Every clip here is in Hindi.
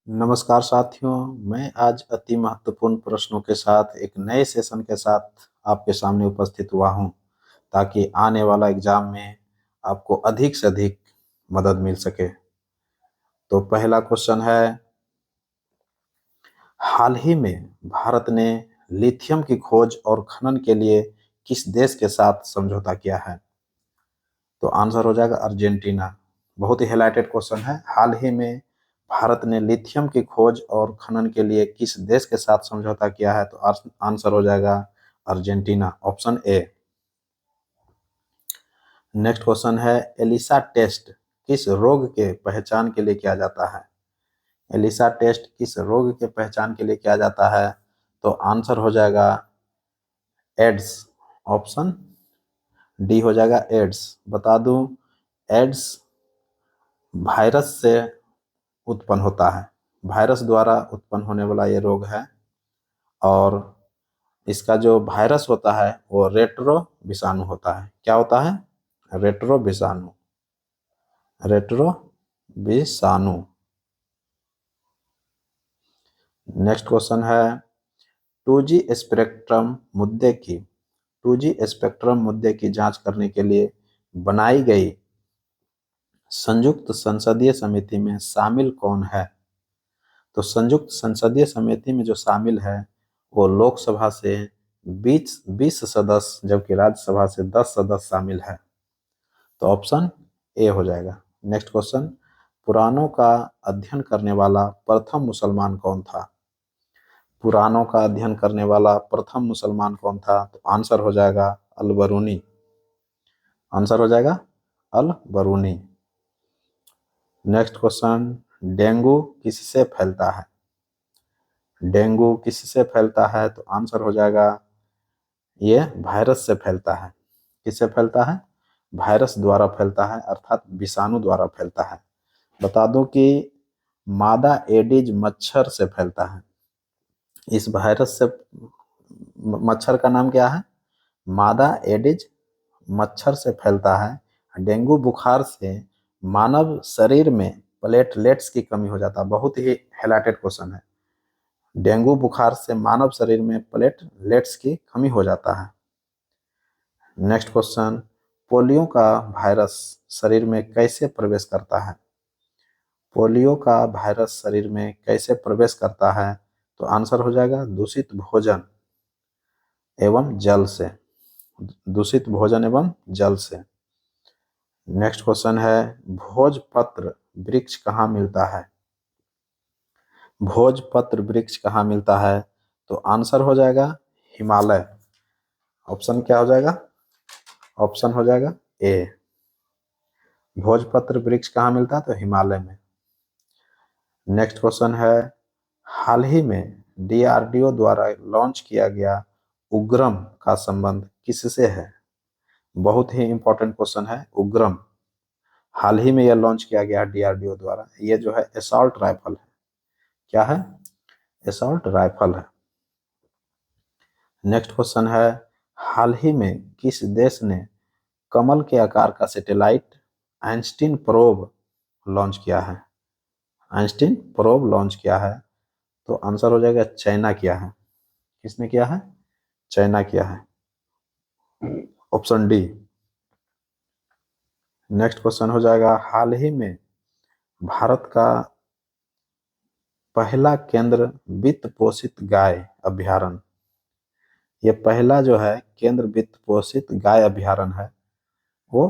नमस्कार साथियों, मैं आज अति महत्वपूर्ण प्रश्नों के साथ एक नए सेशन के साथ आपके सामने उपस्थित हुआ हूं, ताकि आने वाला एग्जाम में आपको अधिक से अधिक मदद मिल सके। तो पहला क्वेश्चन है, हाल ही में भारत ने लिथियम की खोज और खनन के लिए किस देश के साथ समझौता किया है? तो आंसर हो जाएगा अर्जेंटीना। बहुत ही हाईलाइटेड क्वेश्चन है। हाल ही में भारत ने लिथियम की खोज और खनन के लिए किस देश के साथ समझौता किया है? तो आंसर हो जाएगा Argentina, option A. Next question है, एलिसा टेस्ट किस रोग के पहचान के लिए किया जाता है? एलिसा टेस्ट किस रोग के पहचान के लिए किया जाता है? तो आंसर हो जाएगा एड्स, ऑप्शन डी हो जाएगा एड्स। बता दूं, एड्स वायरस से उत्पन्न होता है, वायरस द्वारा उत्पन्न होने वाला ये रोग है। और इसका जो वायरस होता है वो रेट्रो विषाणु होता है। क्या होता है? रेट्रो विषाणु, रेट्रो विषाणु। नेक्स्ट क्वेश्चन है, 2G स्पेक्ट्रम मुद्दे की 2G स्पेक्ट्रम मुद्दे की जांच करने के लिए बनाई गई संयुक्त संसदीय समिति में शामिल कौन है? तो संयुक्त संसदीय समिति में जो शामिल है वो लोकसभा से 20 सदस्य, जबकि राज्यसभा से 10 सदस्य शामिल है। तो ऑप्शन ए हो जाएगा। नेक्स्ट क्वेश्चन, पुराणों का अध्ययन करने वाला प्रथम मुसलमान कौन था? पुराणों का अध्ययन करने वाला प्रथम मुसलमान कौन था? तो आंसर हो जाएगा अल बरूनी, आंसर हो जाएगा अल बरूनी। नेक्स्ट क्वेश्चन, डेंगू किससे फैलता है? डेंगू किससे फैलता है? तो आंसर हो जाएगा ये वायरस से फैलता है। किससे फैलता है? वायरस द्वारा फैलता है, अर्थात विषाणु द्वारा फैलता है। बता दूं कि मादा एडिज मच्छर से फैलता है। इस वायरस से मच्छर का नाम क्या है? मादा एडिज मच्छर से फैलता है। डेंगू बुखार से मानव शरीर में प्लेटलेट्स की कमी हो जाता है। बहुत ही हाईलाइटेड क्वेश्चन है। डेंगू बुखार से मानव शरीर में प्लेटलेट्स की कमी हो जाता है। नेक्स्ट क्वेश्चन, पोलियो का वायरस शरीर में कैसे प्रवेश करता है? पोलियो का वायरस शरीर में कैसे प्रवेश करता है? तो आंसर हो जाएगा दूषित भोजन एवं जल से, दूषित भोजन एवं जल से। नेक्स्ट क्वेश्चन है, भोजपत्र वृक्ष कहाँ मिलता है? भोजपत्र वृक्ष कहाँ मिलता है? तो आंसर हो जाएगा हिमालय। ऑप्शन क्या हो जाएगा? ऑप्शन हो जाएगा ए। भोजपत्र वृक्ष कहाँ मिलता है? तो हिमालय में। नेक्स्ट क्वेश्चन है, हाल ही में डीआरडीओ द्वारा लॉन्च किया गया उग्रम का संबंध किससे है? बहुत ही इंपॉर्टेंट क्वेश्चन है। उग्रम हाल ही में यह लॉन्च किया गया डीआरडीओ द्वारा। ये जो है असॉल्ट राइफल है। क्या है? असॉल्ट राइफल है। नेक्स्ट क्वेश्चन है, हाल ही में किस देश ने कमल के आकार का सैटेलाइट आइंस्टीन प्रोब लॉन्च किया है? आइंस्टीन प्रोब लॉन्च किया है। तो आंसर हो जाएगा चाइना किया है। किसने किया है? चाइना किया है, ऑप्शन डी। नेक्स्ट क्वेश्चन हो जाएगा, हाल ही में भारत का पहला केंद्र वित्त पोषित गाय अभ्यारण्य, ये पहला जो है केंद्र वित्त पोषित गाय अभ्यारण्य है, वो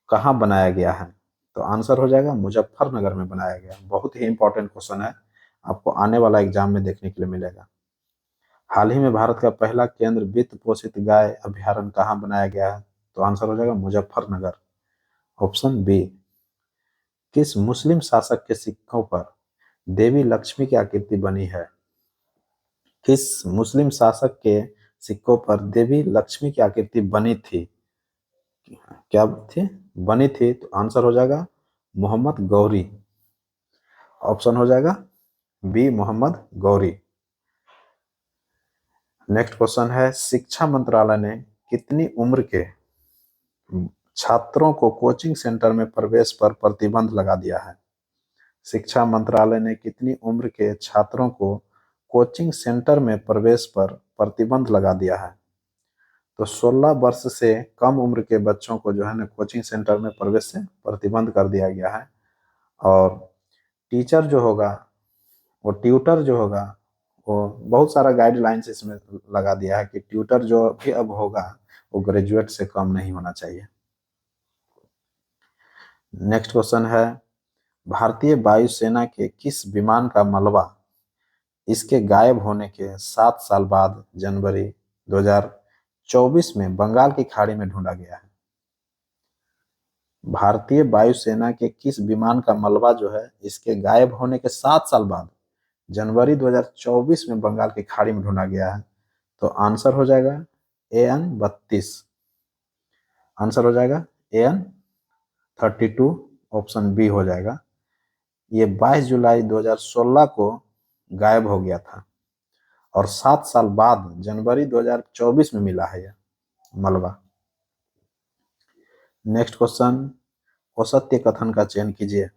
कहाँ बनाया गया है? तो आंसर हो जाएगा मुजफ्फरनगर में बनाया गया। बहुत ही इंपॉर्टेंट क्वेश्चन है, आपको आने वाला एग्जाम में देखने के लिए मिलेगा। हाल ही में भारत का पहला केंद्र वित्त पोषित गाय अभ्यारण्य कहाँ बनाया गया है? तो आंसर हो जाएगा मुजफ्फरनगर, ऑप्शन बी। किस मुस्लिम शासक के सिक्कों पर देवी लक्ष्मी की आकृति बनी है? किस मुस्लिम शासक के सिक्कों पर देवी लक्ष्मी की आकृति बनी थी? क्या थी? बनी थी। तो आंसर हो जाएगा मोहम्मद गौरी, ऑप्शन हो जाएगा B, Mohammad Ghori. Next question है, शिक्षा मंत्रालय ने कितनी उम्र के छात्रों को कोचिंग सेंटर में प्रवेश पर प्रतिबंध लगा दिया है? शिक्षा मंत्रालय ने कितनी उम्र के छात्रों को कोचिंग सेंटर में प्रवेश पर प्रतिबंध लगा दिया है? तो 16 वर्ष से कम उम्र के बच्चों को जो है ना कोचिंग सेंटर में प्रवेश से प्रतिबंध कर दिया गया है। और टीचर जो होगा, वो ट्यूटर जो होगा, वो बहुत सारा गाइडलाइंस इसमें लगा दिया है कि ट्यूटर जो भी अब होगा वो ग्रेजुएट से कम नहीं होना चाहिए। नेक्स्ट क्वेश्चन है, भारतीय वायुसेना के किस विमान का मलबा इसके गायब होने के 7 साल बाद जनवरी 2024 में बंगाल की खाड़ी में ढूंढा गया है? भारतीय वायुसेना के किस विमान का मलबा जो है इसके गायब होने के 7 साल बाद जनवरी 2024 में बंगाल की खाड़ी में ढूंढा गया है? तो आंसर हो जाएगा AN-32। आंसर हो जाएगा AN-32, ऑप्शन बी हो जाएगा। ये 22 जुलाई 2016 को गायब हो गया था और 7 साल बाद जनवरी 2024 में मिला है यह मलबा। नेक्स्ट क्वेश्चन, औसत्य कथन का चयन कीजिए।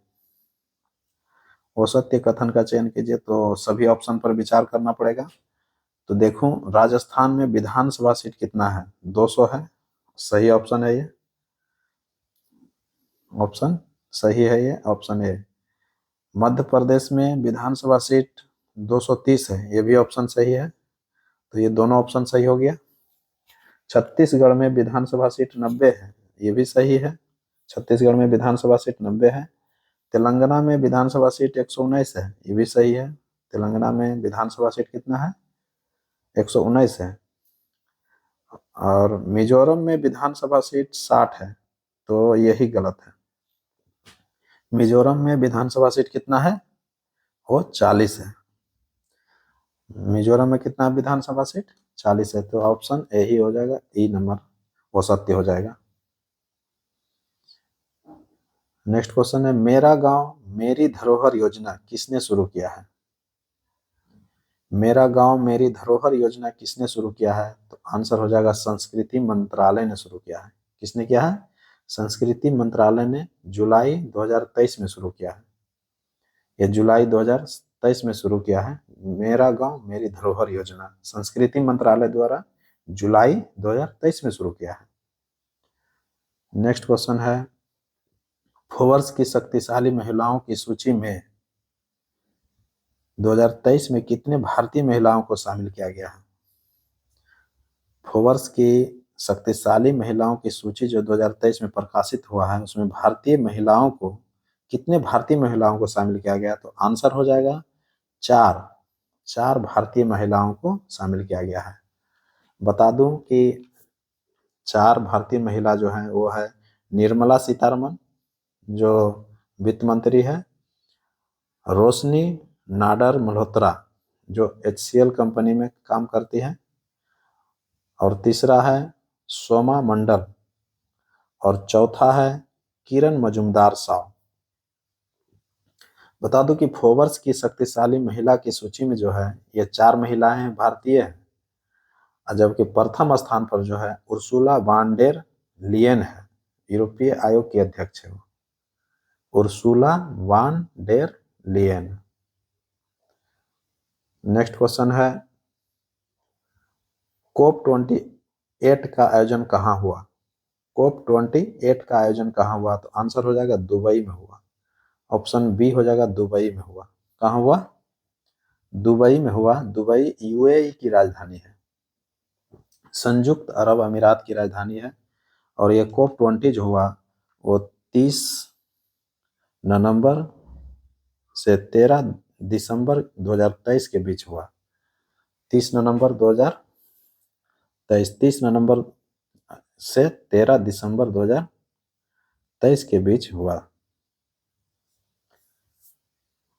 औसत्य कथन का चयन कीजिए तो सभी ऑप्शन पर विचार करना पड़ेगा। तो देखूं, राजस्थान में विधानसभा सीट कितना है? 200 है, सही ऑप्शन है ये, ऑप्शन सही है ये, ऑप्शन ए। मध्य प्रदेश में विधानसभा सीट 230 है, ये भी ऑप्शन सही है, तो ये दोनों ऑप्शन सही हो गया। छत्तीसगढ़ में विधानसभा सीट 90 है, ये भी सही है, छत्तीसगढ़ में विधानसभा सीट 90 है। तेलंगाना में विधानसभा सीट 119 है, ये भी सही है, तेलंगाना में विधानसभा सीट कितना है? 119 है। और मिजोरम में विधानसभा सीट 60 है, तो यही गलत है। मिजोरम में विधानसभा सीट कितना है? वो 40 है। मिजोरम में कितना विधानसभा सीट? 40 है, तो ऑप्शन ए ही हो जाएगा, ई नंबर वो सत्य हो जाएगा। नेक्स्ट क्वेश्चन है, मेरा गांव मेरी धरोहर योजना किसने शुरू किया है? मेरा गांव मेरी धरोहर योजना किसने शुरू किया है? तो आंसर हो जाएगा संस्कृति मंत्रालय ने शुरू किया है। किसने किया है? संस्कृति मंत्रालय ने जुलाई 2023 में शुरू किया है। ये जुलाई 2023 में शुरू किया है मेरा गांव मेरी धरोहर योजना, संस्कृति मंत्रालय द्वारा जुलाई 2023 में शुरू किया है। नेक्स्ट क्वेश्चन है, फोर्ब्स की शक्तिशाली महिलाओं की सूची में 2023 में कितने भारतीय महिलाओं को शामिल किया गया है? फोर्ब्स की शक्तिशाली महिलाओं की सूची जो 2023 में प्रकाशित हुआ है, उसमें भारतीय महिलाओं को, कितने भारतीय महिलाओं को शामिल किया गया? तो आंसर हो जाएगा 4 भारतीय महिलाओं को शामिल किया गया है। बता दूं कि 4 भारतीय महिला जो हैं वो है निर्मला सीतारमन जो वित्त मंत्री है, रोशनी नाडर मल्होत्रा जो HCL कंपनी में काम करती है, और तीसरा है सोमा मंडल, और चौथा है किरण मजुमदार साव। बता दूं कि फोर्ब्स की शक्तिशाली महिला की सूची में जो है ये 4 महिलाएं भारतीय हैं, जबकि प्रथम स्थान पर जो है उर्सुला वान डेर लियन है, यूरोपीय आयोग की अध्यक्ष है वो, Ursula von der Leyen. Next question है, COP28 का आयोजन कहाँ हुआ? COP28 का आयोजन कहाँ हुआ? तो आंसर हो जाएगा दुबई में हुआ, ऑप्शन बी हो जाएगा, दुबई में हुआ। कहाँ हुआ? दुबई में हुआ। दुबई UAE की राजधानी है, संयुक्त अरब अमीरात की राजधानी है। और ये COP20 जो हुआ वो 30 नवंबर से 13 दिसंबर 2023 के बीच हुआ। 30 नवंबर 2023, 30 नवंबर से 13 दिसंबर 2023 के बीच हुआ।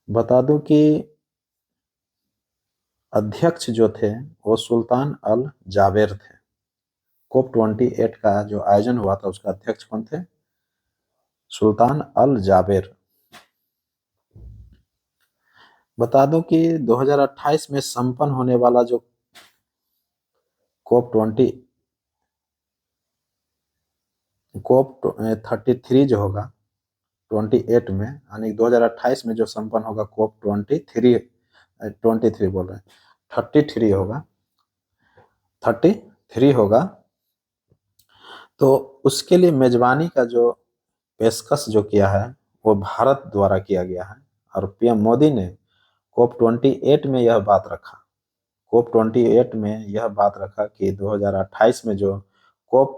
बता दूं कि अध्यक्ष जो थे वो सुल्तान अल जाबेर थे। COP28 का जो आयोजन हुआ था उसका अध्यक्ष कौन थे? सुल्तान अल जाबेर। बता दूं कि 2028 में संपन्न होने वाला जो COP33 जो होगा 28 में यानी 2028 में जो संपन्न होगा COP 23 बोल रहे हैं 33 होगा 33 होगा, तो उसके लिए मेजबानी का जो पेशकश जो किया है वो भारत द्वारा किया गया है। और पीएम मोदी ने COP 28 में यह बात रखा, COP 28 में यह बात रखा कि 2028 में जो COP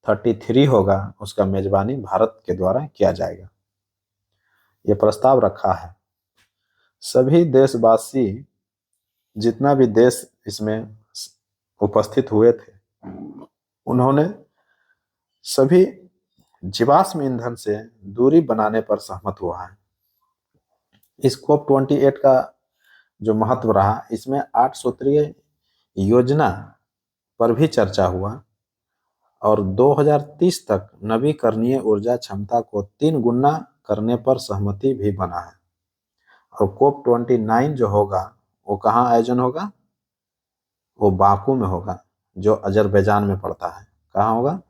33 होगा उसका मेजबानी भारत के द्वारा किया जाएगा, ये प्रस्ताव रखा है। सभी देशवासी, जितना भी देश इसमें उपस्थित हुए थे, उन्होंने सभी जीवाश्म ईंधन से दूरी बनाने पर सहमत हुआ है। इस COP 28 का जो महत्व रहा, इसमें 8 सूत्रीय योजना पर भी चर्चा हुआ और 2030 तक नवीकरणीय ऊर्जा क्षमता को 3 गुना करने पर सहमति भी बना है। और COP 29 जो होगा वो कहाँ आयोजन होगा? वो बाकू में होगा, जो अजरबैजान में पड़ता है। कहाँ होगा?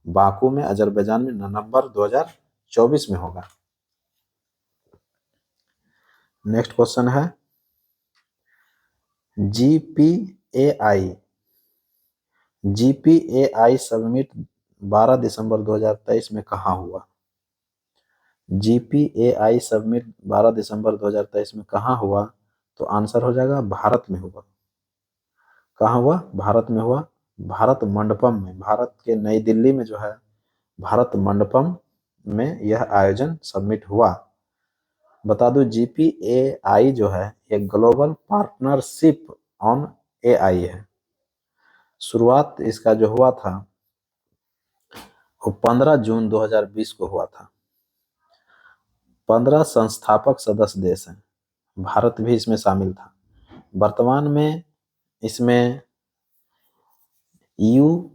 बाकू में, अजरबैजान में, नवंबर 2024 में होगा। नेक्स्ट क्वेश्चन है GPAI समिट 12 दिसंबर 2023 में कहाँ हुआ? GPAI समिट 12 दिसंबर 2023 में कहाँ हुआ? तो आंसर हो जाएगा भारत में हुआ। कहाँ हुआ? भारत में हुआ, भारत मंडपम में। भारत के नई दिल्ली में जो है भारत मंडपम में यह आयोजन समिट हुआ। बता दूं GPAI जो है एक ग्लोबल पार्टनरशिप ऑन AI है। शुरुआत इसका जो हुआ था वो 15 जून 2020 को हुआ था। 15 संस्थापक सदस्य देश हैं, भारत भी इसमें शामिल था। वर्तमान में इसमें EU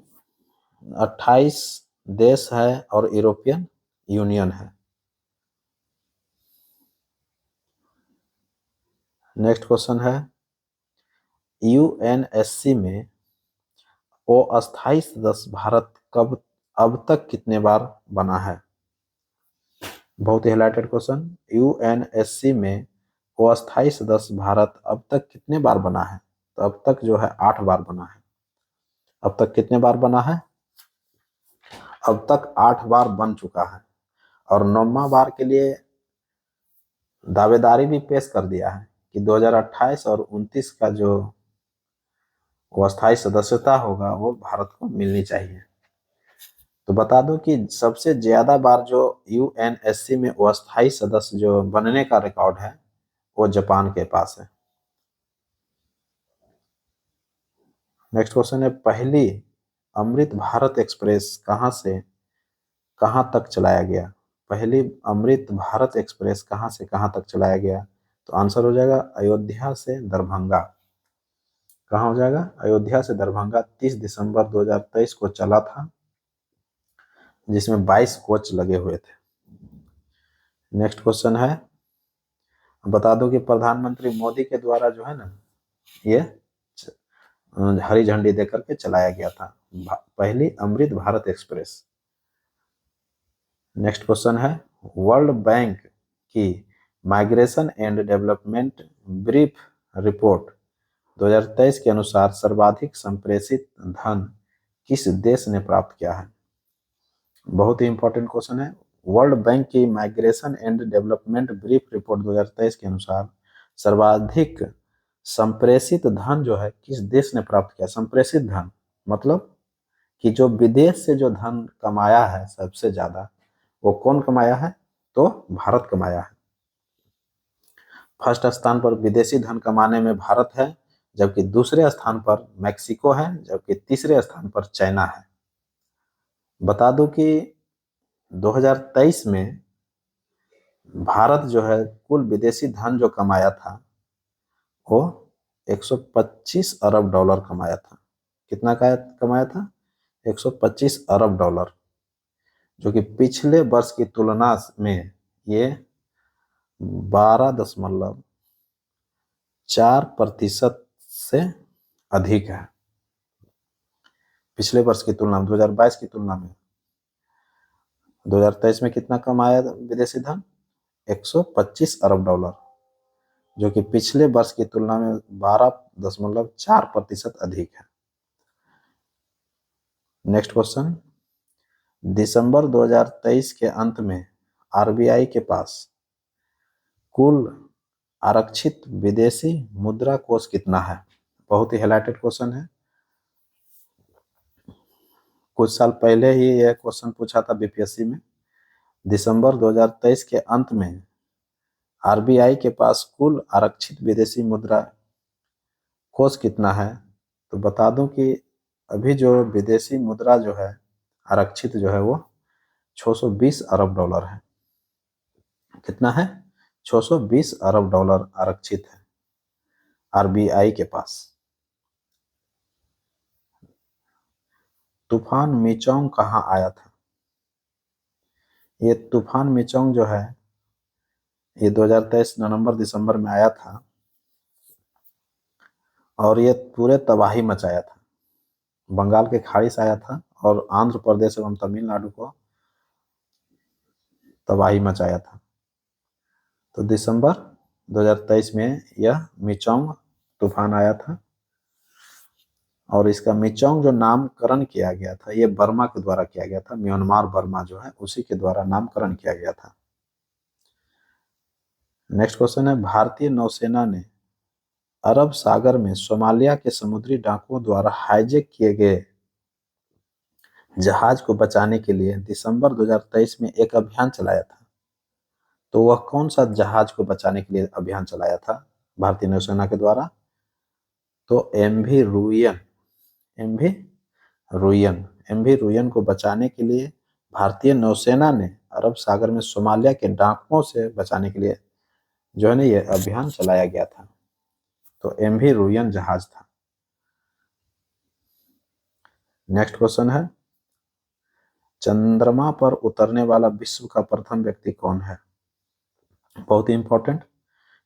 28 देश है और यूरोपियन यूनियन है। नेक्स्ट क्वेश्चन है UNSC में अस्थायी सदस्य भारत कब अब तक कितने बार बना है? बहुत ही हाइलाइटेड क्वेश्चन। UNSC में अस्थायी सदस्य भारत अब तक कितने बार बना है? तो अब तक जो है 8 बार बना है। अब तक कितने बार बना है? अब तक 8 बार बन चुका है और 9वां बार के लिए दावेदारी भी पेश कर दिया है कि 2028 और 29 का जो अस्थायी सदस्यता होगा वो भारत को मिलनी चाहिए। तो बता दूं कि सबसे ज्यादा बार जो UNSC में अस्थायी सदस्य जो बनने का रिकॉर्ड है वो जापान के पास है। नेक्स्ट क्वेश्चन है पहली अमृत भारत एक्सप्रेस कहां से कहां तक चलाया गया? पहली अमृत भारत एक्सप्रेस कहां से कहां तक चलाया गया? तो आंसर हो जाएगा अयोध्या से दरभंगा। कहां हो जाएगा? अयोध्या से दरभंगा 30 दिसंबर 2023 को चला था, जिसमें 22 कोच लगे हुए थे। नेक्स्ट क्वेश्चन है, बता दो कि प्रधानमंत्री मोदी के द्वारा जो है ना ये हरी झंडी देकर के चलाया गया था पहली Amrit Bharat express. Next question है वर्ल्ड बैंक की migration and development brief report 2023 के अनुसार सर्वाधिक संप्रेषित धन किस देश ने प्राप्त किया है? बहुत ही इंपॉर्टेंट क्वेश्चन है। वर्ल्ड बैंक की migration and development brief report 2023 के अनुसार सर्वाधिक संप्रेषित धन जो है किस देश ने प्राप्त किया? संप्रेषित धन मतलब कि जो विदेश से जो धन कमाया है सबसे ज्यादा, वो कौन कमाया है? तो भारत कमाया है। फर्स्ट स्थान पर विदेशी धन कमाने में भारत है, जबकि दूसरे स्थान पर मैक्सिको है, जबकि तीसरे स्थान पर चाइना है। बता दूं कि 2023 में भारत जो है कुल विदेशी धन जो कमाया था वो 125 अरब डॉलर कमाया था। कितना का कमाया था? 125 अरब डॉलर, जो कि पिछले वर्ष की तुलना में ये 12.4% से अधिक है। पिछले वर्ष की तुलना में 2022 की तुलना में 2023 में कितना कम आया विदेशी धन? 125 अरब डॉलर, जो कि पिछले वर्ष की तुलना में 12.4% अधिक है। नेक्स्ट क्वेश्चन, दिसंबर 2023 के अंत में आरबीआई के पास कुल आरक्षित विदेशी मुद्रा कोष कितना है? बहुत ही हाईलाइटेड क्वेश्चन है। कुछ साल पहले ही यह क्वेश्चन पूछा था बीपीएससी में। दिसंबर 2023 के अंत में आरबीआई के पास कुल आरक्षित विदेशी मुद्रा कोष कितना है? तो बता दूं कि अभी जो विदेशी मुद्रा जो है आरक्षित जो है वो 620 अरब डॉलर है। कितना है? 620 अरब डॉलर आरक्षित है आरबीआई के पास। तूफान मिचोंग कहाँ आया था? ये तूफान मिचोंग जो है ये 2023 नवंबर दिसंबर में आया था और ये पूरे तबाही मचाया था। बंगाल के खाड़ी से आया था और आंध्र प्रदेश एवं तमिलनाडु को तबाही मचाया था। तो दिसंबर 2023 में यह मिचोंग तूफान आया था और इसका मिचोंग जो नामकरण किया गया था ये बर्मा के द्वारा किया गया था। म्यांमार बर्मा जो है उसी के द्वारा नामकरण किया गया था। नेक्स्ट क्वेश्चन है, भारतीय नौसेना ने अरब सागर में सोमालिया के समुद्री डाकुओं द्वारा हाईजैक किए गए जहाज को बचाने के लिए दिसंबर 2023 में एक अभियान चलाया था। तो वह कौन सा जहाज को बचाने के लिए अभियान चलाया था भारतीय नौसेना के द्वारा? तो एमवी रुयन। एमवी रुयन को बचाने के लिए भारतीय नौसेना ने अरब सागर में सोमालिया के डाकुओं से बचाने के लिए जो है ना ये अभियान चलाया गया था। तो एमवी रुयन जहाज था। नेक्स्ट क्वेश्चन है, चंद्रमा पर उतरने वाला विश्व का प्रथम व्यक्ति कौन है? बहुत ही इंपॉर्टेंट,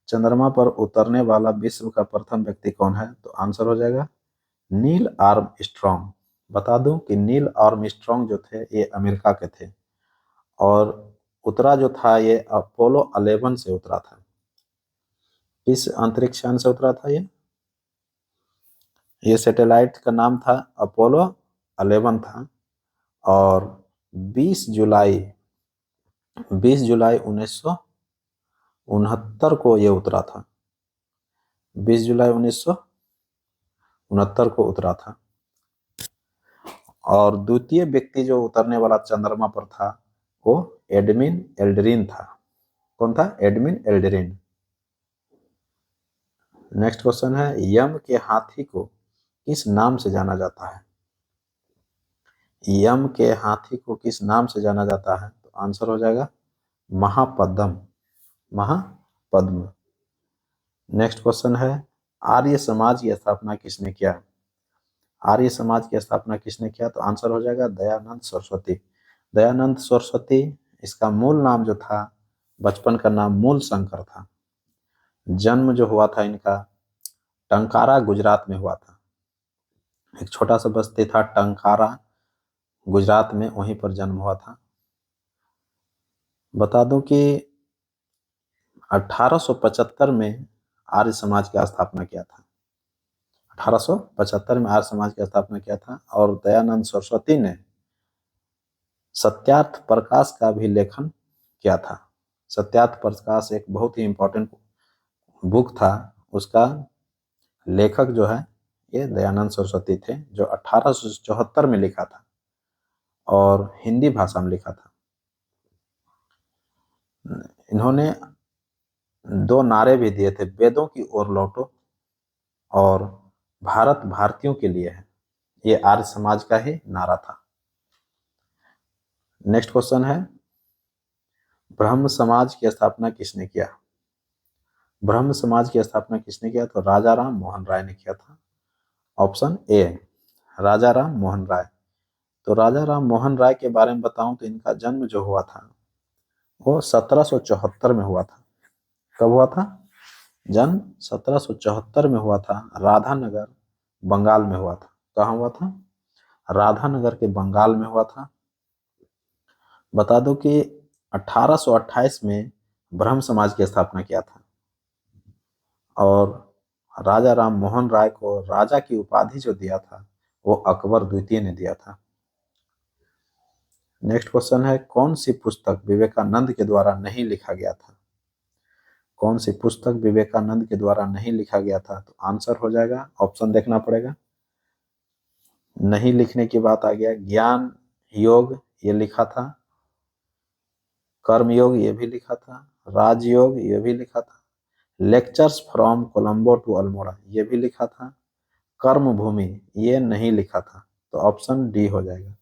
चंद्रमा पर उतरने वाला विश्व का प्रथम व्यक्ति कौन है? तो आंसर हो जाएगा नील आर्मस्ट्रॉन्ग। बता दूं कि नील आर्मस्ट्रॉन्ग जो थे ये अमेरिका के थे और उतरा जो था ये अपोलो 11 से उतरा था। किस अंतरिक्ष यान से उतरा था ये सैटेलाइट का नाम था अपोलो 11 था और 20 जुलाई 1969 को ये उतरा था। 20 जुलाई 1969 को उतरा था। और द्वितीय व्यक्ति जो उतरने वाला चंद्रमा पर था वो एडमिन एल्ड्रिन था। कौन था? Admin Aldrin. नेक्स्ट क्वेश्चन है, यम के हाथी को किस नाम से जाना जाता है? यम के हाथी को किस नाम से जाना जाता है? तो आंसर हो जाएगा महापद्म। महापद्म। नेक्स्ट क्वेश्चन है, आर्य समाज की स्थापना किसने किया? आर्य समाज की स्थापना किसने किया? तो आंसर हो जाएगा दयानंद सरस्वती। दयानंद सरस्वती, इसका मूल नाम जो था, बचपन का नाम मूल शंकर था। जन्म जो हुआ था इनका टंकारा गुजरात में हुआ था। एक छोटा सा बस्ती था टंकारा गुजरात में, वहीं पर जन्म हुआ था। बता दूं कि 1875 में आर्य समाज की स्थापना किया था। 1875 में आर्य समाज की स्थापना किया था और दयानंद सरस्वती ने सत्यार्थ प्रकाश का भी लेखन किया था। सत्यार्थ प्रकाश एक बहुत ही इंपॉर्टेंट बुक था, उसका लेखक जो है ये दयानंद सरस्वती थे, जो 1874 में लिखा था और हिंदी भाषा में लिखा था। इन्होंने 2 नारे भी दिए थे, वेदों की ओर लौटो और भारत भारतीयों के लिए है। ये आर्य समाज का ही नारा था। नेक्स्ट क्वेश्चन है, ब्रह्म समाज की स्थापना किसने किया? ब्रह्म समाज की स्थापना किसने किया? तो राजा राम मोहन राय ने किया था। ऑप्शन ए, राजा राम मोहन राय। तो राजा राम मोहन राय के बारे में बताऊं तो इनका जन्म जो हुआ था वो 1774 में हुआ था। कब हुआ था? जन्म 1774 में हुआ था। राधानगर बंगाल में हुआ था। कहाँ हुआ था? राधानगर के बंगाल में हुआ था। बता दो कि 1828 में ब्रह्म समाज की स्थापना किया था और राजा राम मोहन राय को राजा की उपाधि जो दिया था वो अकबर द्वितीय ने दिया था। नेक्स्ट क्वेश्चन है, कौन सी पुस्तक विवेकानंद के द्वारा नहीं लिखा गया था? कौन सी पुस्तक विवेकानंद के द्वारा नहीं लिखा गया था? तो आंसर हो जाएगा, ऑप्शन देखना पड़ेगा। नहीं लिखने की बात आ गया, ज्ञान योग ये लिखा था, कर्म योग ये भी लिखा था, राजयोग ये भी लिखा था, lectures from Colombo to Almora ये भी लिखा था, कर्म भूमि ये नहीं लिखा था। तो ऑप्शन डी हो जाएगा।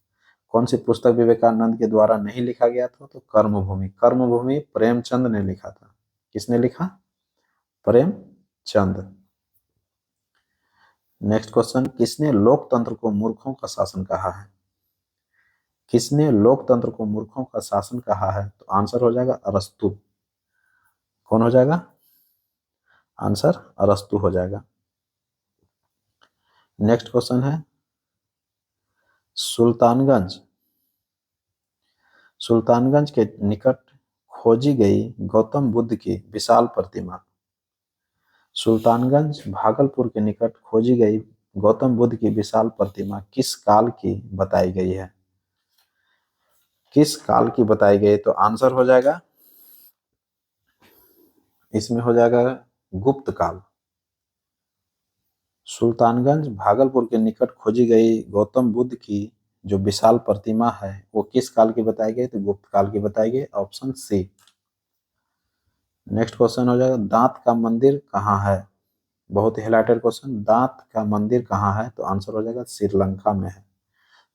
कौन सी पुस्तक विवेकानंद के द्वारा नहीं लिखा गया था? तो कर्म भूमि। कर्म भूमि प्रेमचंद ने लिखा था। किसने लिखा? प्रेमचंद। नेक्स्ट क्वेश्चन, किसने लोकतंत्र को मूर्खों का शासन कहा है? किसने लोकतंत्र को मूर्खों का शासन कहा है? तो आंसर हो जाएगा अरस्तु। कौन हो जाएगा? आंसर अरस्तु हो जाएगा। नेक्स्ट क्वेश्चन है, सुल्तानगंज सुल्तानगंज के निकट खोजी गई गौतम बुद्ध की विशाल प्रतिमा। सुल्तानगंज भागलपुर के निकट खोजी गई गौतम बुद्ध की विशाल प्रतिमा किस काल की बताई गई है? किस काल की बताई गई? तो आंसर हो जाएगा, इसमें हो जाएगा गुप्त काल। सुल्तानगंज भागलपुर के निकट खोजी गई गौतम बुद्ध की जो विशाल प्रतिमा है वो किस काल की बताई गई? तो गुप्त काल की बताई गई, ऑप्शन सी। नेक्स्ट क्वेश्चन हो जाएगा, दांत का मंदिर कहाँ है? बहुत ही हिलाइटेड क्वेश्चन, दांत का मंदिर कहाँ है? तो आंसर हो जाएगा श्रीलंका में है।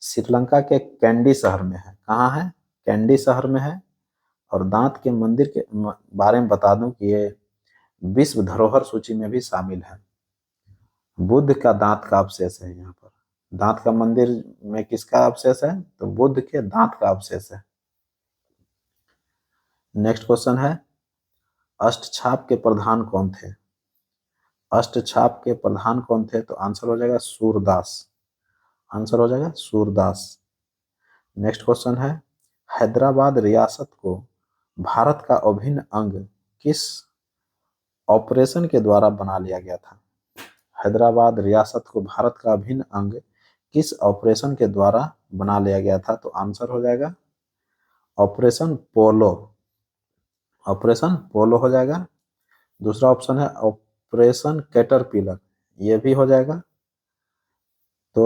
श्रीलंका के कैंडी शहर में है। कहाँ है? कैंडी शहर में है। और दांत के मंदिर के बारे में बता दूं कि ये विश्व धरोहर सूची में भी शामिल है। बुद्ध का दांत का अवशेष है यहाँ पर। दांत का मंदिर में किसका अवशेष है? तो बुद्ध के दांत का अवशेष है। नेक्स्ट क्वेश्चन है, अष्टछाप के प्रधान कौन थे? अष्टछाप के प्रधान कौन थे? तो आंसर हो जाएगा सूरदास। आंसर हो जाएगा सूरदास। नेक्स्ट क्वेश्चन है, हैदराबाद रियासत को भारत का अभिन्न अंग किस ऑपरेशन के द्वारा बना लिया गया था? हैदराबाद रियासत को भारत का अभिन्न अंग किस ऑपरेशन के द्वारा बना लिया गया था? तो आंसर हो जाएगा ऑपरेशन पोलो। ऑपरेशन पोलो हो जाएगा। दूसरा ऑप्शन है ऑपरेशन कैटरपिलर, ये भी हो जाएगा। तो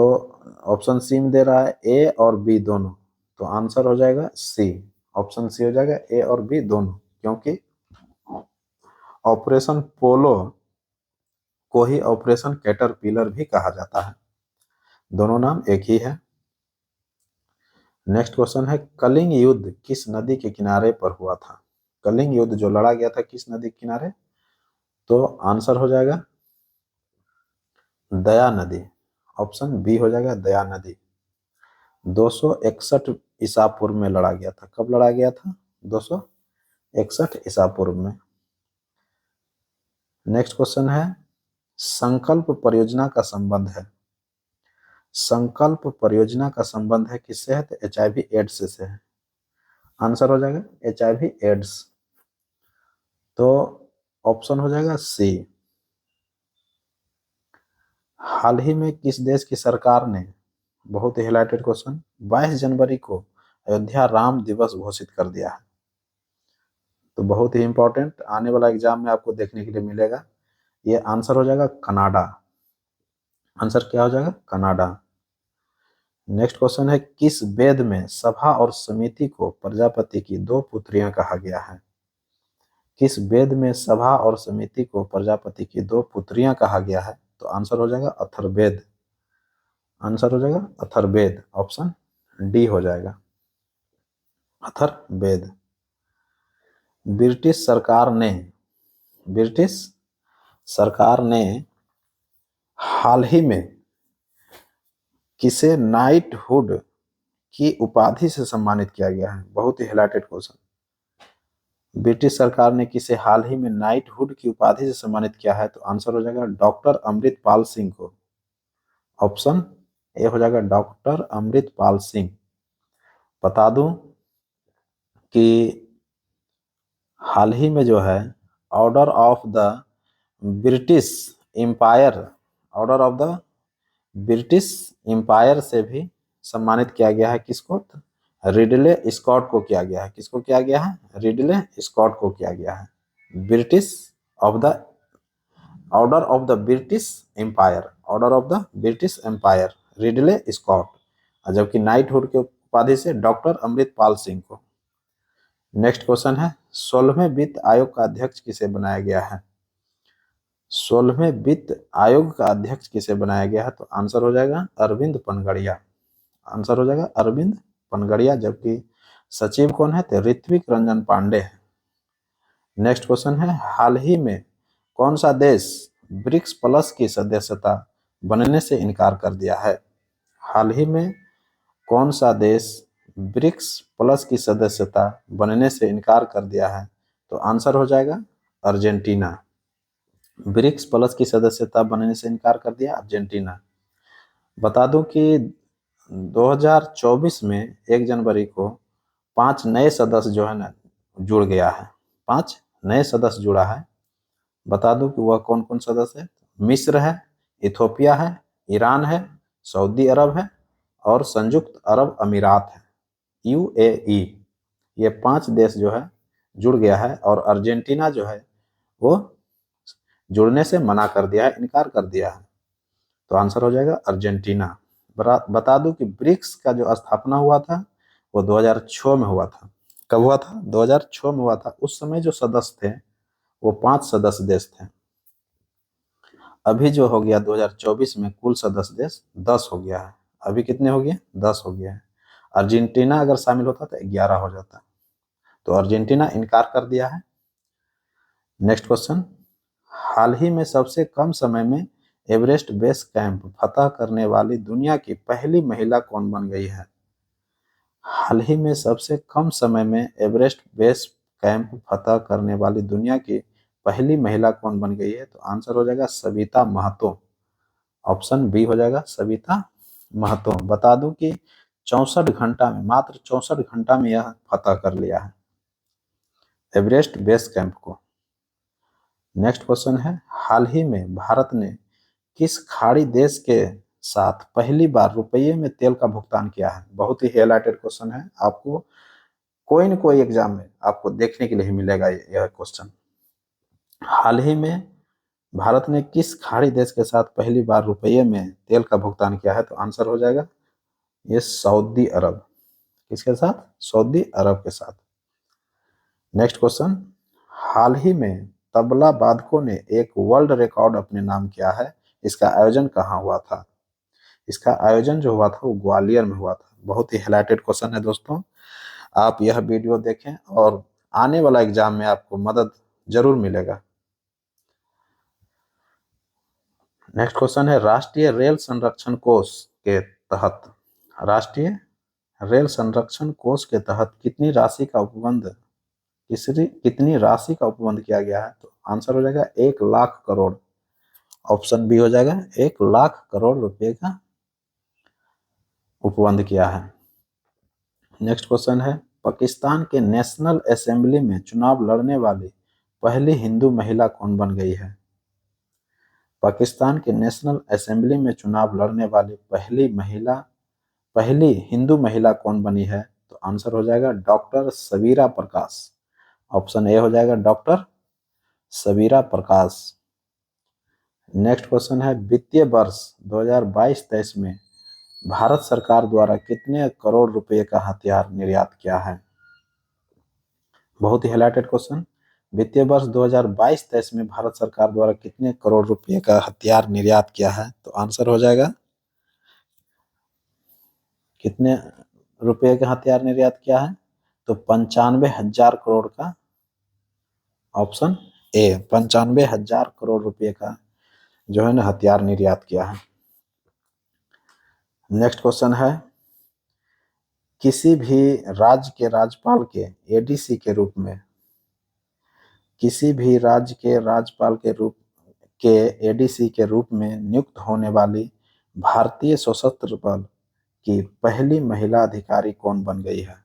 ऑप्शन सी में दे रहा है ए और बी दोनों, तो आंसर हो जाएगा सी। ऑप्शन सी हो जाएगा, ए और बी दोनों, क्योंकि ऑपरेशन पोलो को ही ऑपरेशन कैटरपिलर भी कहा जाता है। दोनों नाम एक ही है। नेक्स्ट क्वेश्चन है, कलिंग युद्ध किस नदी के किनारे पर हुआ था? कलिंग युद्ध जो लड़ा गया था किस नदी के किनारे? तो आंसर हो जाएगा दया नदी। ऑप्शन बी हो जाएगा दया नदी। 261 ईसा पूर्व में लड़ा गया था। कब लड़ा गया था? 261 ईसा पूर्व में। नेक्स्ट क्वेश्चन है, संकल्प परियोजना का संबंध है। संकल्प परियोजना का संबंध है किससे है? तो HIV एड्स से है। आंसर हो जाएगा HIV एड्स। तो ऑप्शन हो जाएगा सी। हाल ही में किस देश की सरकार ने, बहुत ही हाइलाइटेड क्वेश्चन, 22 जनवरी को अयोध्या राम दिवस घोषित कर दिया है? तो बहुत ही इंपॉर्टेंट, आने वाला एग्जाम में आपको देखने के लिए मिलेगा। ये आंसर हो जाएगा कनाडा। आंसर क्या हो जाएगा? कनाडा। नेक्स्ट क्वेश्चन है, किस वेद में सभा और समिति को प्रजापति की दो पुत्रियां कहा गया है? किस वेद में सभा और समिति को प्रजापति की दो पुत्रियां कहा गया है? तो आंसर हो जाएगा अथर्ववेद। आंसर हो जाएगा अथर्ववेद। ऑप्शन डी हो जाएगा अथर्ववेद। ब्रिटिश सरकार ने हाल ही में किसे नाइटहुड की उपाधि से सम्मानित किया गया है? बहुत ही हाइलाइटेड क्वेश्चन। ब्रिटिश सरकार ने किसे हाल ही में नाइटहुड की उपाधि से सम्मानित किया है? तो आंसर हो जाएगा डॉक्टर अमृतपाल सिंह को। ऑप्शन ए हो जाएगा डॉक्टर अमृतपाल सिंह। बता दूं कि हाल ही में जो है order of the British Empire, order of the British Empire से भी सम्मानित किया गया है किसको? रिडले स्कॉट को किया गया है। किसको किया गया है? रिडले स्कॉट को किया गया है। British of the order of the British Empire, order of the British Empire Ridley Scott, जबकि नाइटहुड के उपाधि से डॉक्टर अमृतपाल सिंह को। नेक्स्ट क्वेश्चन है 16वें वित्त आयोग का अध्यक्ष किसे बनाया गया है? 16वें वित्त आयोग का अध्यक्ष किसे बनाया गया है? तो आंसर हो जाएगा अरविंद पनगड़िया। आंसर हो जाएगा अरविंद पनगड़िया, जबकि सचिव कौन है? तो ऋत्विक रंजन पांडे है। नेक्स्ट क्वेश्चन है हाल ही में कौन सा देश ब्रिक्स प्लस की सदस्यता बनने से इनकार कर दिया है? हाल ही में कौन सा देश ब्रिक्स प्लस की सदस्यता बनने से इनकार कर दिया है? तो आंसर हो जाएगा अर्जेंटीना। ब्रिक्स प्लस की सदस्यता बनने से इनकार कर दिया अर्जेंटीना। बता दूं कि 2024 में 1 जनवरी को 5 नए सदस्य जो है ना जुड़ गया है। 5 नए सदस्य जुड़ा है। बता दूं कि वह कौन कौन सदस्य है? मिस्र है, इथोपिया है, ईरान है, सऊदी अरब है और संयुक्त अरब अमीरात है, यूएई। ये 5 देश जो है जुड़ गया है और अर्जेंटीना जो है वो जुड़ने से मना कर दिया है, इनकार कर दिया है। तो आंसर हो जाएगा अर्जेंटीना। बता दूं कि ब्रिक्स का जो स्थापना हुआ था वो 2006 में हुआ था। कब हुआ था? 2006 में हुआ था। उस समय जो सदस्य थे वो 5 सदस्य देश थे। अभी जो हो गया 2024 में कुल सदस्य देश 10 हो गया है। अभी कितने हो गए? 10 हो गया है। अर्जेंटीना अगर शामिल होता तो 11 हो जाता। तो अर्जेंटीना इनकार कर दिया है। नेक्स्ट क्वेश्चन, हाल ही में सबसे कम समय में एवरेस्ट बेस कैंप फतह करने वाली दुनिया की पहली महिला कौन बन गई है? हाल ही में सबसे कम समय में एवरेस्ट बेस कैंप फतह करने वाली दुनिया की पहली महिला कौन बन गई है? तो आंसर हो जाएगा सविता महतो। ऑप्शन बी हो जाएगा सविता महतो। बता दूं कि 64 घंटा में, मात्र 64 घंटा में यह फतह कर लिया है एवरेस्ट बेस कैंप को। नेक्स्ट क्वेश्चन है हाल ही में भारत ने किस खाड़ी देश के साथ पहली बार रुपये में तेल का भुगतान किया है? बहुत ही हाईलाइटेड क्वेश्चन है, आपको कोई न कोई एग्जाम में आपको देखने के लिए ही मिलेगा यह क्वेश्चन। हाल ही में भारत ने किस खाड़ी देश के साथ पहली बार रुपये में तेल का भुगतान किया है? तो आंसर हो जाएगा ये सऊदी अरब। किसके साथ? सऊदी अरब के साथ। नेक्स्ट क्वेश्चन, हाल ही में तबला वादकों ने एक वर्ल्ड रिकॉर्ड अपने नाम किया है। इसका आयोजन कहाँ हुआ था? इसका आयोजन जो हुआ था वो ग्वालियर में हुआ था। बहुत ही हाईलाइटेड क्वेश्चन है दोस्तों, आप यह वीडियो देखें और आने वाला एग्जाम में आपको मदद जरूर मिलेगा। नेक्स्ट क्वेश्चन है राष्ट्रीय रेल संरक्षण कोष के तहत, राष्ट्रीय रेल संरक्षण कोष के तहत कितनी राशि का उपबंध किया गया है? तो आंसर हो जाएगा 1 लाख करोड़। ऑप्शन बी हो जाएगा 1 लाख करोड़ रुपए का उपबंध किया है। नेक्स्ट क्वेश्चन है पाकिस्तान के नेशनल असेंबली में चुनाव लड़ने वाली पहली हिंदू महिला कौन बन गई है? पाकिस्तान के नेशनल असेंबली में चुनाव लड़ने वाली पहली हिंदू महिला कौन बनी है? तो आंसर हो जाएगा doctor Sabira Prakash. Option A हो जाएगा डॉक्टर सबीरा प्रकाश। नेक्स्ट क्वेश्चन है वित्तीय वर्ष 2022-23 में भारत सरकार द्वारा कितने करोड़ रुपए का हथियार निर्यात किया है? बहुत ही हाईलाइटेड क्वेश्चन, वित्तीय वर्ष 2022-23 में भारत सरकार द्वारा कितने करोड़ रुपए का हथियार निर्यात किया है? तो आंसर हो जाएगा कितने रुपए का हथियार निर्यात किया है? तो 95,000 करोड़ का। ऑप्शन ए 95,000 करोड़ रुपए का जो है ना हथियार निर्यात किया है। नेक्स्ट क्वेश्चन है किसी भी राज्य के राज्यपाल के एडीसी के रूप में, किसी भी राज्य के राज्यपाल के एडीसी के रूप में नियुक्त होने वाली भारतीय सशस्त्र बल की पहली महिला अधिकारी कौन बन गई है?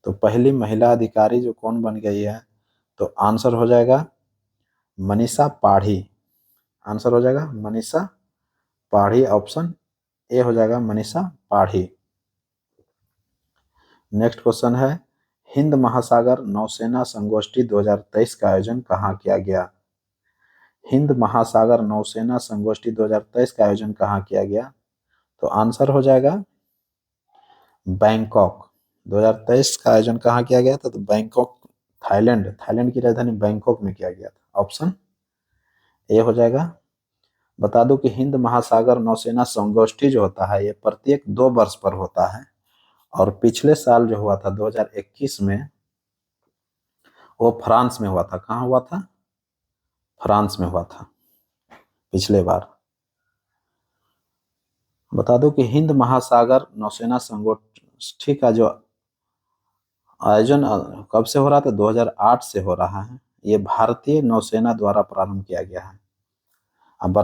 तो पहली महिला अधिकारी जो कौन बन गई है, तो आंसर हो जाएगा मनीषा पाढ़ी। आंसर हो जाएगा मनीषा पाढ़ी, ऑप्शन ए हो जाएगा मनीषा पाढ़ी। नेक्स्ट क्वेश्चन है, हिंद महासागर नौसेना संगोष्ठी 2023 का आयोजन कहाँ किया गया? हिंद महासागर नौसेना संगोष्ठी 2023 का आयोजन कहाँ किया गया? तो आंसर हो जाएगा बैंकॉक। 2023 का आयोजन कहाँ किया गया था? तो बैंकॉक, थाईलैंड की राजधानी बैंकॉक में किया गया था। ऑप्शन ए हो जाएगा। बता दूं कि हिंद महासागर नौसेना संगोष्ठी जो होता है ये प्रत्येक 2 वर्ष पर होता है, और पिछले साल जो हुआ था 2021 में वो फ्रांस में हुआ था। कहाँ हुआ था? फ्रांस में हुआ था पिछले बार। बता दूं कि हिंद महासागर नौसेना संगोष्ठी का जो आयोजन कब से हो रहा था? 2008 से हो रहा है। ये भारतीय नौसेना द्वारा प्रारंभ किया गया है। अब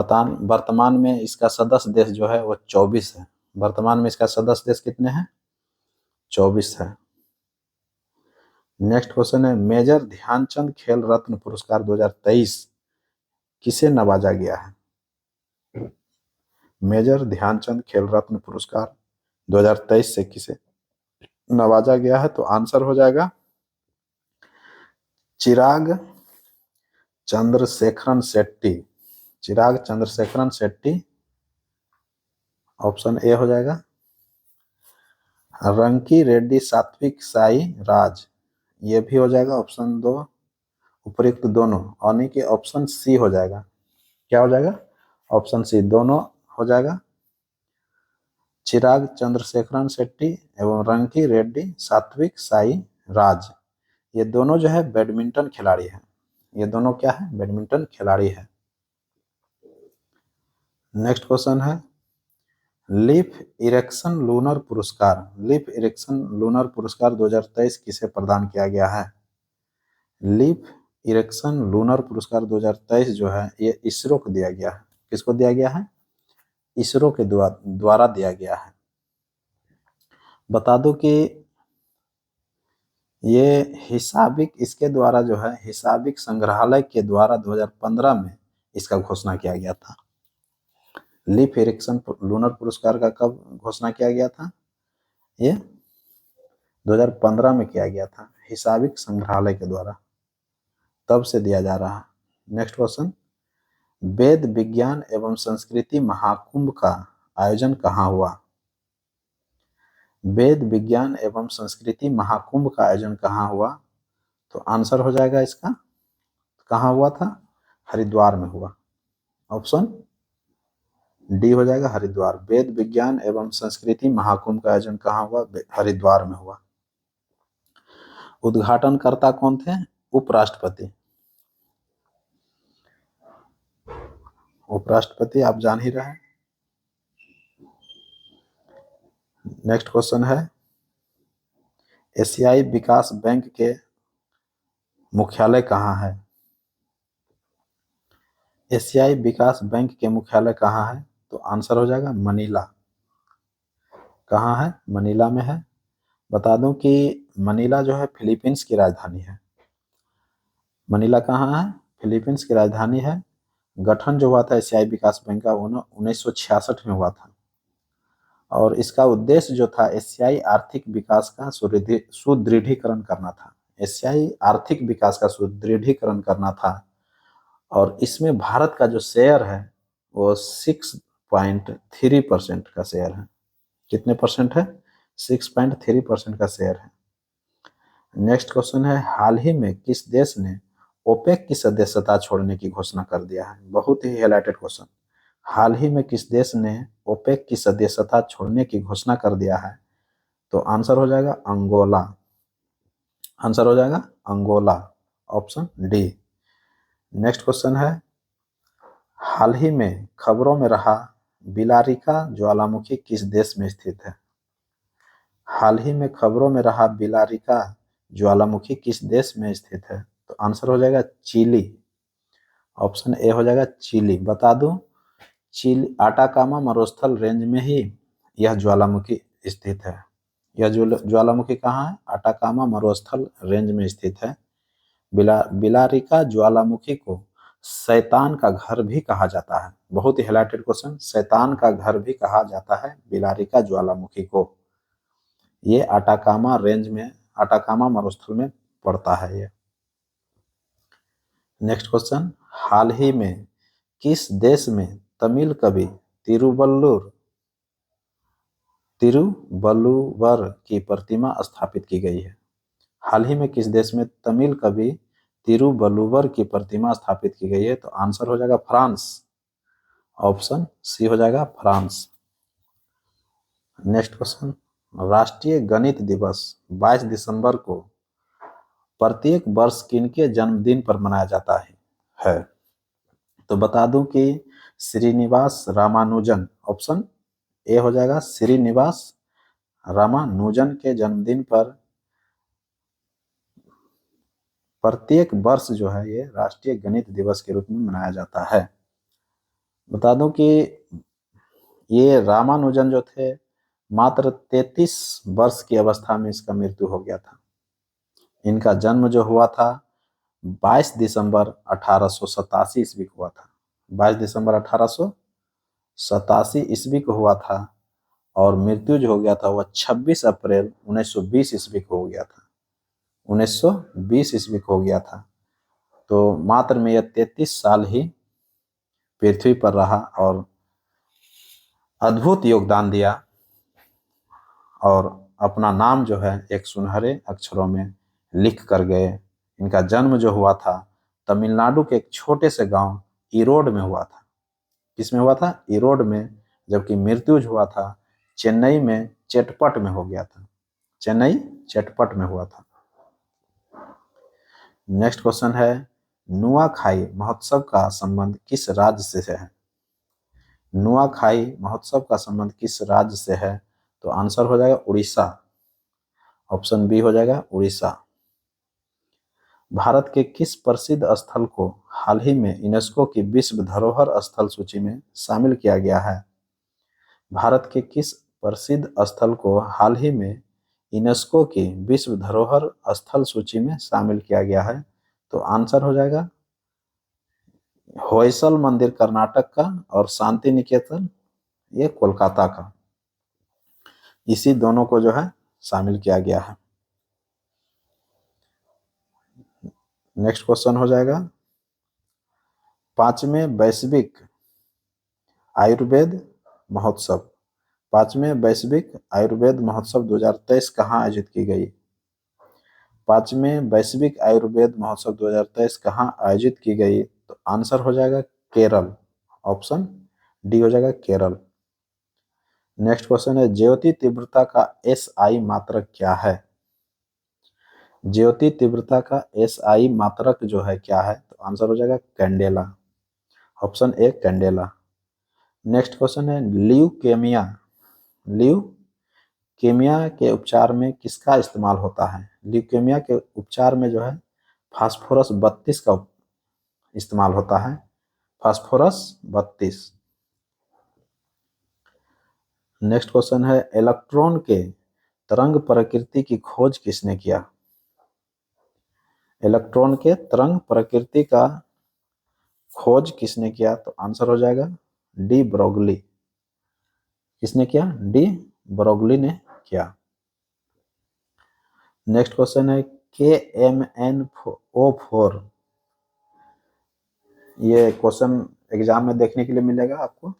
वर्तमान में इसका सदस्य देश जो है वो 24 है। वर्तमान में इसका सदस्य देश कितने हैं? 24 है। नेक्स्ट क्वेश्चन है, मेजर ध्यानचंद खेल रत्न पुरस्कार 2023 किसे नवाजा गया है? मेजर ध्यानचंद खेल रत्न पुरस्कार 2023 से किसे नवाजा गया है? तो आंसर हो जाएगा चिराग चंद्रशेखरन शेट्टी। चिराग चंद्रशेखरन शेट्टी, ऑप्शन ए हो जाएगा। रंकी रेड्डी सात्विक साई राज, ये भी हो जाएगा ऑप्शन 2, उपयुक्त दोनों, यानी कि ऑप्शन सी हो जाएगा। क्या हो जाएगा? ऑप्शन सी, दोनों हो जाएगा। चिराग चंद्रशेखरन शेट्टी एवं रंकी रेड्डी सात्विक साई राज, ये दोनों जो है बैडमिंटन खिलाड़ी हैं। ये दोनों क्या है? बैडमिंटन खिलाड़ी है। नेक्स्ट क्वेश्चन है, लीफ इरेक्शन लूनर पुरस्कार, लीफ इरेक्शन लूनर पुरस्कार 2023 किसे प्रदान किया गया है? लीफ इरेक्शन लूनर पुरस्कार 2023 जो है ये इसरो को दिया गया है। किसको दिया गया है? इसरो के द्वारा दिया गया है। बता दो कि ये हिसाबिक, इसके द्वारा जो है हिसाबिक संग्रहालय के द्वारा 2015 में इसका घोषणा किया गया था। लीफ इरेक्शन लूनर पुरस्कार का कब घोषणा किया गया था? ये 2015 में किया गया था, हिसाबिक संग्रहालय के द्वारा, तब से दिया जा रहा है। नेक्स्ट क्वेश्चन, वेद विज्ञान एवं संस्कृति महाकुंभ का आयोजन कहाँ हुआ? वेद विज्ञान एवं संस्कृति महाकुंभ का आयोजन कहाँ हुआ? तो आंसर हो जाएगा इसका, कहाँ हुआ था? हरिद्वार में हुआ। ऑप्शन डी हो जाएगा, हरिद्वार। वेद विज्ञान एवं संस्कृति महाकुंभ का आयोजन कहाँ हुआ? हरिद्वार में हुआ। उद्घाटनकर्ता कौन थे? उपराष्ट्रपति। उपराष्ट्रपति आप जान ही रहे हैं। नेक्स्ट क्वेश्चन है, एशियाई विकास बैंक के मुख्यालय कहाँ है? एशियाई विकास बैंक के मुख्यालय कहाँ है? तो आंसर हो जाएगा मनीला। कहाँ है? मनीला में है। बता दूं कि मनीला जो है फिलीपींस की राजधानी है। मनीला कहाँ है? फिलीपींस की राजधानी है। गठन जो हुआ था एशियाई विकास बैंक का वो 1966 में हुआ था, और इसका उद्देश्य जो था एशियाई आर्थिक विकास का सुदृढ़ीकरण करना था। एशियाई आर्थिक विकास का सुदृढ़ीकरण करना था, और इसमें भारत का जो शेयर है वो 6.3% का शेयर है। कितने परसेंट है? 6.3% का शेयर है। नेक्स्ट क्वेश्चन है, हाल ही में किस देश ने ओपेक की सदस्यता छोड़ने की घोषणा कर दिया है? बहुत ही हाईलाइटेड क्वेश्चन। हाल ही में किस देश ने ओपेक की सदस्यता छोड़ने की घोषणा कर दिया है? तो आंसर हो जाएगा अंगोला। आंसर हो जाएगा Angola, option D. Next question है, हाल ही में खबरों में रहा बिलारिका ज्वालामुखी किस देश में स्थित है? हाल ही में खबरों में रहा बिलारिका ज्वालामुखी किस देश में स्थित है? तो आंसर हो जाएगा चिली। ऑप्शन ए हो जाएगा चिली। बता दूं, चिली आटाकामा मरुस्थल रेंज में ही यह ज्वालामुखी स्थित है। यह ज्वालामुखी कहाँ है? अटाकामा मरुस्थल रेंज में स्थित है। बिलारिका ज्वालामुखी को शैतान का घर भी कहा जाता है। बहुत ही हाइलाइटेड क्वेश्चन, शैतान का घर भी कहा जाता है बिलारिका ज्वालामुखी को। ये अटाकामा रेंज में, अटाकामा मरुस्थल में पड़ता है ये। नेक्स्ट क्वेश्चन, हाल ही में किस देश में तमिल कवि तिरुवल्लुवर की प्रतिमा स्थापित की गई है? हाल ही में किस देश में तमिल कवि तिरुवल्लुवर की प्रतिमा स्थापित की गई है? तो आंसर हो जाएगा फ्रांस। ऑप्शन सी हो जाएगा फ्रांस। नेक्स्ट क्वेश्चन, राष्ट्रीय गणित दिवस 22 दिसंबर को प्रत्येक वर्ष किनके जन्मदिन पर मनाया जाता है? तो बता दूं कि श्रीनिवास रामानुजन, ऑप्शन ए हो जाएगा श्रीनिवास रामानुजन के जन्मदिन पर प्रत्येक वर्ष जो है ये राष्ट्रीय गणित दिवस के रूप में मनाया जाता है। बता दूं कि ये रामानुजन जो थे मात्र 33 वर्ष की अवस्था में इसका मृत्यु हो गया था। इनका जन्म जो हुआ था 22 दिसंबर 1887 ईस्वी को हुआ था। 22 दिसंबर 1887 ईस्वी को हुआ था और मृत्यु जो हो गया था वह 26 अप्रैल 1920 ईस्वी को हो गया था। 1920 ईस्वी को हो गया था। तो मात्र में यह 33 साल ही पृथ्वी पर रहा और अद्भुत योगदान दिया और अपना नाम जो है एक सुनहरे अक्षरों में लिख कर गए। इनका जन्म जो हुआ था तमिलनाडु के एक छोटे से गांव ईरोड में हुआ था। किसमें हुआ था? ईरोड में। जबकि मृत्यु जो हुआ था चेन्नई में चेटपट में हो गया था। चेन्नई चेटपट में हुआ था। नेक्स्ट क्वेश्चन है, नुआखाई महोत्सव का संबंध किस राज्य से है? नुआखाई महोत्सव का संबंध किस राज्य से है? तो आंसर हो जाएगा उड़ीसा। ऑप्शन बी हो जाएगा उड़ीसा। भारत के किस प्रसिद्ध स्थल को हाल ही में यूनेस्को की विश्व धरोहर स्थल सूची में शामिल किया गया है? भारत के किस प्रसिद्ध स्थल को हाल ही में यूनेस्को की विश्व धरोहर स्थल सूची में शामिल किया गया है? तो आंसर हो जाएगा होयसल मंदिर कर्नाटक का और शांति निकेतन ये कोलकाता का। इसी दोनों को जो है शामिल किया गया है। नेक्स्ट क्वेश्चन हो जाएगा, 5वें वैश्विक आयुर्वेद महोत्सव 5वें वैश्विक आयुर्वेद महोत्सव 2023 कहाँ आयोजित की गई? 5वें वैश्विक आयुर्वेद महोत्सव 2023 कहाँ आयोजित की गई? तो आंसर हो जाएगा केरल। ऑप्शन डी हो जाएगा केरल। नेक्स्ट क्वेश्चन है, ज्योति तीव्रता का SI मात्रक क्या है? ज्योति तीव्रता का SI मात्रक जो है क्या है? तो आंसर हो जाएगा candela. Option A candela. Next question है, ल्यूकेमिया के उपचार में किसका इस्तेमाल होता है? ल्यूकेमिया के उपचार में जो है फास्फोरस 32 का इस्तेमाल होता है। फास्फोरस 32। नेक्स्ट क्वेश्चन है, इलेक्ट्रॉन के तरंग प्रकृति की खोज किसने किया? इलेक्ट्रॉन के तरंग प्रकृति का खोज किसने किया? तो आंसर हो जाएगा डी ब्रोगली। किसने किया? डी ब्रोगली ने किया। नेक्स्ट क्वेश्चन है, KMnO4 ये क्वेश्चन एग्जाम में देखने के लिए मिलेगा आपको।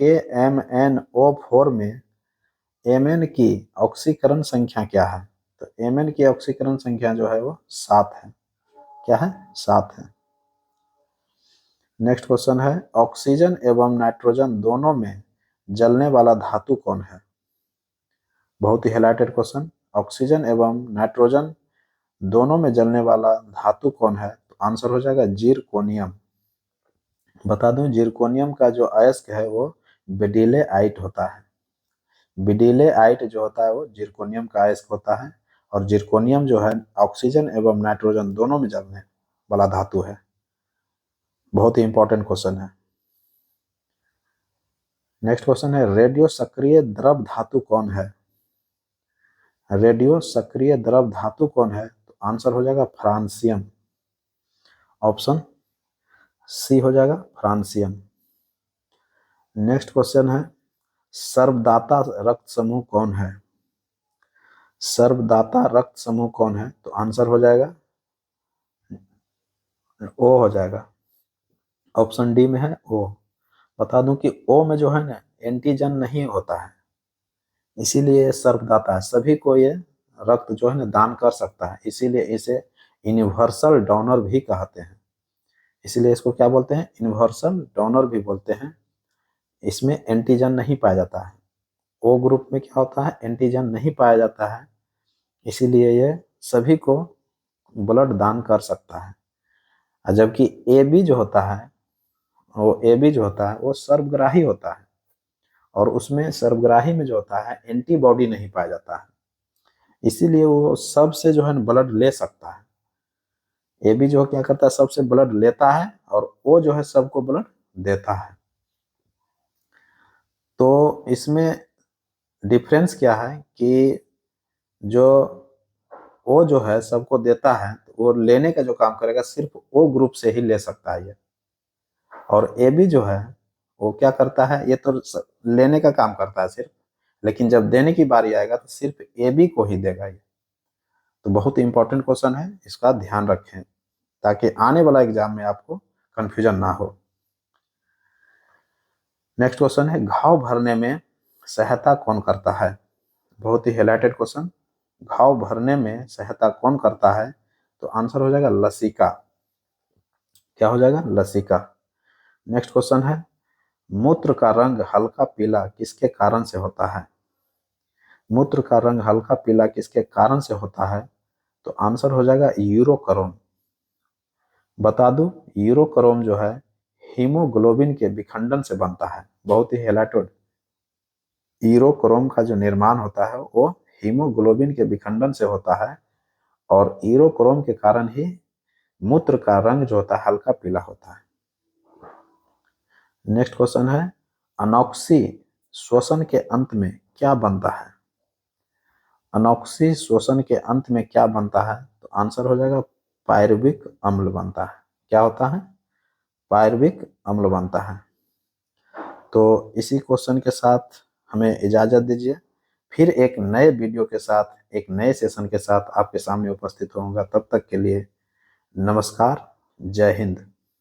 KMnO4 में Mn की ऑक्सीकरण संख्या क्या है? तो Mn की ऑक्सीकरण संख्या जो है वो 7 है। क्या है? 7 है। नेक्स्ट क्वेश्चन है, ऑक्सीजन एवं नाइट्रोजन दोनों में जलने वाला धातु कौन है? बहुत ही हाइलाइटेड क्वेश्चन। ऑक्सीजन एवं नाइट्रोजन दोनों में जलने वाला धातु कौन है? तो आंसर हो जाएगा जिरकोनियम। बता दूं जिरकोनियम का जो अयस्क है वो बेडिलेआइट होता है। बेडिलेआइट जो होता है वो जिरकोनियम का अयस्क होता है और जिरकोनियम जो है ऑक्सीजन एवं नाइट्रोजन दोनों में जलने वाला धातु है। बहुत ही इंपॉर्टेंट क्वेश्चन है। नेक्स्ट क्वेश्चन है, रेडियो सक्रिय द्रव धातु कौन है? रेडियो सक्रिय द्रव धातु कौन है? तो आंसर हो जाएगा फ्रांसियम। ऑप्शन सी हो जाएगा फ्रांसियम। नेक्स्ट क्वेश्चन है सर्वदाता रक्त समूह कौन है? सर्वदाता रक्त समूह कौन है? तो आंसर हो जाएगा ओ हो जाएगा। ऑप्शन डी में है ओ। बता दूं कि ओ में जो है ना एंटीजन नहीं होता है, इसीलिए ये सर्वदाता है, सभी को ये रक्त जो है ना दान कर सकता है, इसीलिए इसे यूनिवर्सल डोनर भी कहते हैं। इसीलिए इसको क्या बोलते हैं? यूनिवर्सल डोनर भी बोलते हैं। इसमें एंटीजन नहीं पाया जाता है। ओ ग्रुप में क्या होता है? एंटीजन नहीं पाया जाता है, इसीलिए ये सभी को ब्लड दान कर सकता है। जबकि ए बी जो होता है वो सर्वग्राही होता है, और उसमें सर्वग्राही में जो होता है एंटीबॉडी नहीं पाया जाता है, इसीलिए वो सबसे जो है ब्लड ले सकता है। ए बी जो क्या करता है? सबसे ब्लड लेता है, और वो जो है सबको ब्लड देता है। तो इसमें डिफरेंस क्या है कि जो वो जो है सबको देता है, वो लेने का जो काम करेगा सिर्फ ओ ग्रुप से ही ले सकता है ये। और ए बी जो है वो क्या करता है? ये तो लेने का काम करता है सिर्फ, लेकिन जब देने की बारी आएगा तो सिर्फ ए बी को ही देगा ये। तो बहुत इंपॉर्टेंट क्वेश्चन है, इसका ध्यान रखें ताकि आने वाला एग्जाम में आपको कंफ्यूजन ना हो। नेक्स्ट क्वेश्चन है घाव भरने में सहायता कौन करता है? बहुत ही हाईलाइटेड क्वेश्चन। घाव भरने में सहायता कौन करता है? तो आंसर हो जाएगा लसिका। क्या हो जाएगा? लसिका। नेक्स्ट क्वेश्चन है मूत्र का रंग हल्का पीला किसके कारण से होता है? मूत्र का रंग हल्का पीला किसके कारण से होता है? तो आंसर हो जाएगा यूरोक्रोम। बता दूं यूरोक्रोम जो है हीमोग्लोबिन के विखंडन से बनता है। बहुत ही हाईलाइटेड। यूरोक्रोम का जो निर्माण होता है वो हीमोग्लोबिन के विखंडन से होता है, और यूरोक्रोम के कारण ही मूत्र का रंग जो होता है हल्का पीला होता है। नेक्स्ट क्वेश्चन है अनॉक्सी श्वसन के अंत में क्या बनता है? अनॉक्सी श्वसन के अंत में क्या बनता है? तो आंसर हो जाएगा पायरुविक अम्ल बनता है। क्या होता है? पायरुविक अम्ल बनता है। तो इसी क्वेश्चन के साथ हमें इजाजत दीजिए, फिर एक नए वीडियो के साथ एक नए सेशन के साथ आपके सामने उपस्थित होऊंगा। तब तक के लिए नमस्कार, जय हिंद।